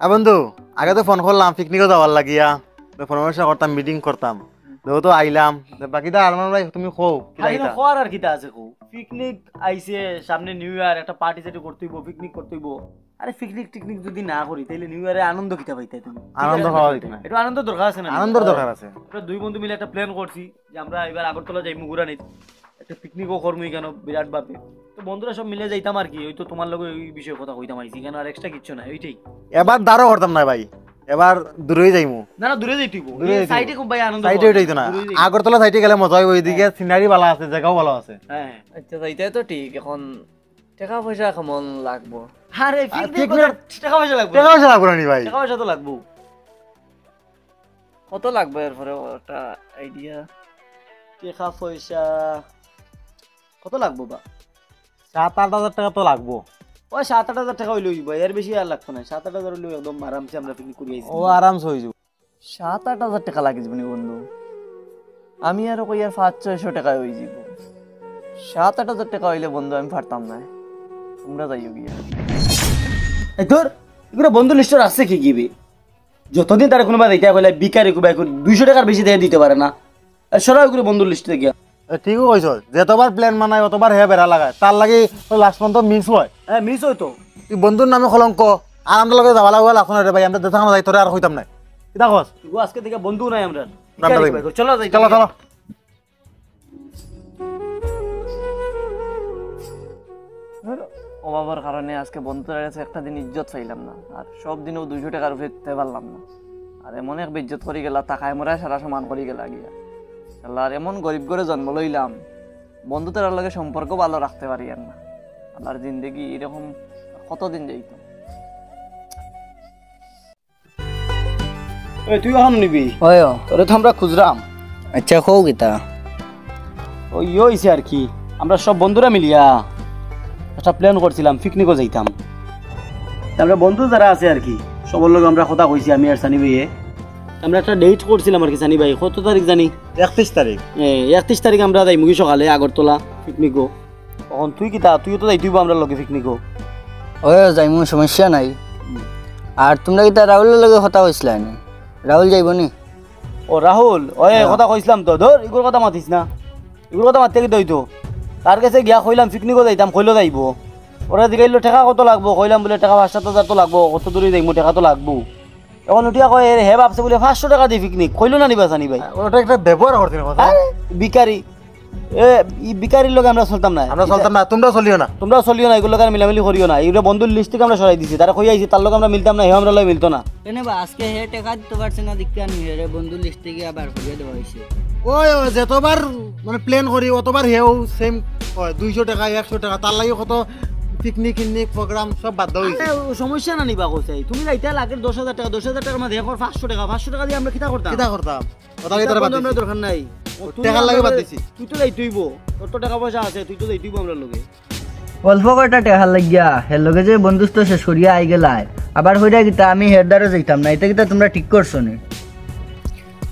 বন্ধু আগে তো ফোন করলাম পিকনিকও যাওয়ার লাগিয়া পরামর্শ করতাম মিটিং করতাম তো আইলাম বাকিটা আরমান ভাই তুমি কও খোয়ার আর কিটা আছে কো পিকনিক আইছে সামনে নিউ ইয়ার একটা পার্টি সেটি করতে হইব পিকনিক করতে হইব আরে পিকনিক টিকনিক যদি না করি তাহলে নিউ ইয়ারে আনন্দ কিটা পাইতাই তুমি আনন্দ পাওয়া যায় না একটু আনন্দ দরকার আছে না আনন্দের দরকার আছে আমরা দুই বন্ধু মিলে একটা প্ল্যান করছি যে আমরা এবার আগরতলা যাইমু ঘুরানিত একটা পিকনিকও করবো কেন বিরাট বাপে তো বন্ধুরা সব মিলে যাইতাম আর কি ওই তো তোমার লগে ওই বিষয়ে কথা কইতাম আইছি কেন আর এক্সট্রা কিচ্ছু না ওইটাই এবার দাঁড়ও করতাম না ভাই এবার দূরেই যাইমু না না দূরে যাইতিব সাইডে খুব ভাই আনন্দ সাইডে ওইটাই তো না আগরতলা সাইডে গেলে মজা হয় ওইদিকে সিনারি ভালো আছে জায়গাও ভালো আছে হ্যাঁ আচ্ছা যাইতে তো ঠিক এখন টাকা পয়সা কেমন লাগবো আরে পিকনিক টাকা পয়সা লাগবে টাকা পয়সা লাগবে না ভাই টাকা পয়সা তো লাগবে কত লাগবে এরপরে একটা আইডিয়া টাকা পয়সা কত লাগবে বা 7-8 হাজার টাকা তো লাগবো ওই 7-8 হাজার টাকা হইলো ভাই এর বেশি আর লাগতো না 7-8 হাজার হইলো একদম আরামসে আমরা পিকনিক করি আইছি ও আরামসে হয়ে যাবে 7-8 হাজার টাকা লাগে যাবে বন্ধু আমি আর কই আর 500-600 টাকা হয়ে যাব 7-8 হাজার টাকা হইলে বন্ধু আমি পারতাম না তোমরা যাইও গিয়া এই তোর এগুলো বন্ধু লিস্টার আছে কি গিবে যতদিন তার কোনো বাদ এটা কইলা বিকারি কো ভাই 200 টাকার বেশি দিয়ে দিতে পারে না আর সরাই করে বন্ধু লিস্টে গিয়া ঠিকও কইছ যতবার প্ল্যান বানায় অতবার হে বেড়া লাগায় তার লাগে লাস্ট পর্যন্ত মিস হয় হ্যাঁ মিস হইতো তুই বন্ধুর নামে কলঙ্ক আর আমরা লগে যাওয়া লাগবে লাখন রে ভাই আমরা দেখা যাই তোরে আর হইতাম না কিটা কস তুই আজকে থেকে বন্ধু নাই আমরা নামটা বিকারি কো ভাই চলো যাই চলো চলো অভাবের কারণে আজকে বন্ধুদের কাছে একটা দিন ইজ্জত পাইলাম না আর সব দিনও 200 টাকার উপরে দিতে পারলাম না আর এমন এক ইজ্জত করে গেলা টাকায় মরা সারা সমান করে গেলা গিয়া আল্লাহর এমন গরিব করে জন্ম লইলাম বন্ধুদের লগে সম্পর্ক ভালো রাখতে পারি আর না আল্লাহর জিন্দেগি এরকম কতদিন যাইতো এই তুই এখন নিবি হয় তোরে তো আমরা খুঁজরাম আচ্ছা খো গীতা ওই হইছে আর কি আমরা সব বন্ধুরা মিলিয়া একটা প্ল্যান করছিলাম পিকনিকও যাইতাম আমরা বন্ধু যারা আছে আর কি সবার লগে আমরা কথা কইছি আমি আর সানি ভাইয়ে আমরা একটা ডেট করছিলাম আর কি সানি ভাই কত তারিখ জানি 31 তারিখ 31 তারিখ আমরা যাই মুগি সকালে আগরতলা পিকনিকও তখন তুই কি তুইও তো যাইতিব আমরা লগে পিকনিকও হয় যাই মো সমস্যা নাই আর তোমরা কি রাহুলের লগে কথা কইছিলা না রাহুল যাইব নি ও রাহুল ওই কথা কইছিলাম তো ধর এগুলোর কথা মাতিস না এগুলোর কথা মারতে কি দইতো তার কাছে গিয়া কইলাম পিকনিকও যাইতাম কইলো যাইব ওরা জিগাইলো টাকা কত লাগবো কইলাম বলে টাকা 5-7 হাজার তো লাগবো কত দূরে যাইমু টাকা তো লাগবো এখন উঠিয়া কয় হে ভাবছে বলে 500 টাকা দিয়ে পিকনিক কইলো না নিবা জানি ভাই ওটা একটা ব্যবহার করছিস কথা বিকারি বিকারির লগে আমরা চলতাম না আমরা চলতাম না তোমরা চলিও না তোমরা চলিও না এগুলো আর মিলামিলি করিও না এগুলো বন্ধুর লিস্ট থেকে আমরা সরাই দিছি তারা কই আইছি তার লগে আমরা মিলতাম না হে আমরা লগে মিলতো না কেনে বা আজকে হে টাকা দিতে পারছে না দিকা নি রে বন্ধু লিস্টে গিয়ে আবার করিয়ে দেওয়া হইছে ওই যতবার মানে প্ল্যান করি অতবার হেও সেম 200 টাকা 100 টাকা তার লাগে কত পিকনিক প্রোগ্রাম সব বাদ হইছে সমস্যা না নিবা কইছাই তুমি লাইতা লাগে 10,000 টাকা 10,000 টাকার মধ্যে এখন 500 টাকা দিয়ে আমরা কিটা করতাম কিটা করতাম ওটা কি তোর বাদ আমরা দরকার নাই টাকা লাগে বাদ দিছি তুই তো যাইতইব তোর তো টাকা পয়সা আছে তুই তো যাইতইব আমরা লগে অল্প কয়টা টাকা লাগিয়া হের লগে যে বন্ধুত্ব শেষ করিয়া আই গেলাই আবার হইরা গিতা আমি হেরদারে যাইতাম না এটা কিতা তোমরা ঠিক করছো নি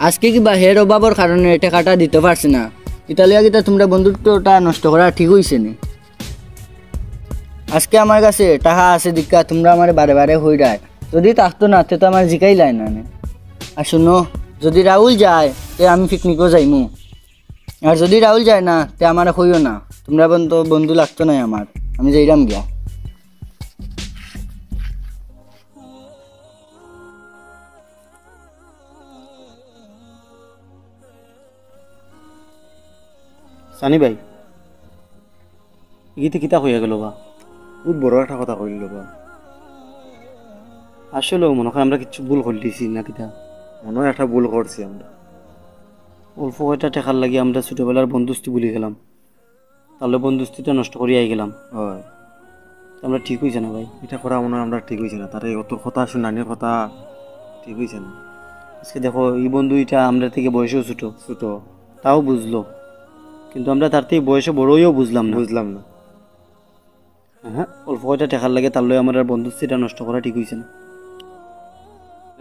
আজকে কিবা হের অভাবের কারণে টাকাটা দিতে পারছি না ইতালিয়া কিতা তোমরা বন্ধুত্বটা নষ্ট করা ঠিক হইছে নি আজকে আমার কাছে টাকা আছে দিকা তোমরা আমার বারে বারে হইরায় যদি থাকতো না তো আমার জিকাইলাই না আর শুনো যদি রাহুল যায় তে আমি পিকনিকও যাইমু আর যদি রাহুল যায় না তে আমার হইও না তোমরা বন্ধু লাগতো না আমার আমি যাইরাম গিয়া সানি ভাই ইগিতে কিতা হইয়া গেল বা বহুত বড় একটা কথা কইল বা আসলে মনে হয় আমরা কিছু ভুল করে দিছি না কিতা মনে হয় একটা ভুল করছি আমরা অল্প কয়টা টাকার লাগি আমরা ছোটবেলার বন্ধুস্তি ভুলে গেলাম তাহলে বন্ধুস্তিটা নষ্ট করে আই গেলাম হয় আমরা ঠিক হইছে না ভাই এটা করা মনে হয় আমরা ঠিক হইছে না তারে অত কথা শুনানির কথা ঠিক হইছে না আজকে দেখো এই বন্ধু এটা আমরা থেকে বয়সেও ছোট ছোট তাও বুঝলো কিন্তু আমরা তার থেকে বয়সে বড়ইও বুঝলাম না হ্যাঁ অল্প কয়টা টাকার লাগে তার লগে আমার বন্ধুস্তিটা নষ্ট করা ঠিক হইছে না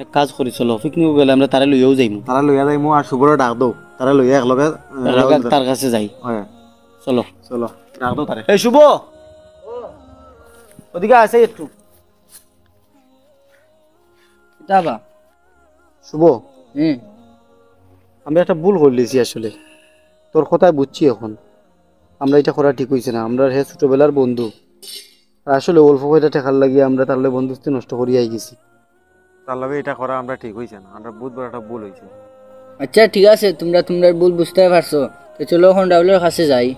এক কাজ করি চলো পিকনিক গেলে আমরা তারে লইয়াও যাইমু তারা লইয়া যাইমু আর শুভর ডাক দাও তারা লইয়া একলগে তার কাছে যাই হয় চলো চলো ডাক দাও তারে এই শুভ ওদিকে আসে একটু যাবা শুভ হুম আমরা একটা ভুল করলেছি আসলে, তোর কথায় বুঝছি এখন আমরা এটা করা ঠিক হয়েছে না। আমরা হে ছোটবেলার বন্ধু, আর আসলে অল্প কয়টা টাকার লাগিয়ে আমরা তাহলে বন্ধুত্ব নষ্ট করিয়াই গেছি। তার লগে এটা করা আমরা ঠিক হইছে না, আমরা বহুত বড় একটা ভুল হইছে। আচ্ছা ঠিক আছে, তোমরা তোমরা ভুল বুঝতে পারছো, তো চলো এখন রাহুলের কাছে যাই।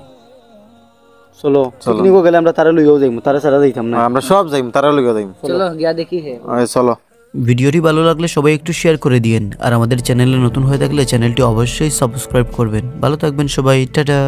চলো পিকনিকও গেলে আমরা তারা লইয়াও যাইমু, তারা ছাড়া যাইতাম না। আমরা সব যাইম, তারা লগে যাইম। চলো গিয়া দেখি হে। চলো। ভিডিওটি ভালো লাগলে সবাই একটু শেয়ার করে দিয়েন, আর আমাদের চ্যানেলে নতুন হয়ে থাকলে চ্যানেলটি অবশ্যই সাবস্ক্রাইব করবেন। ভালো থাকবেন সবাই, টাটা।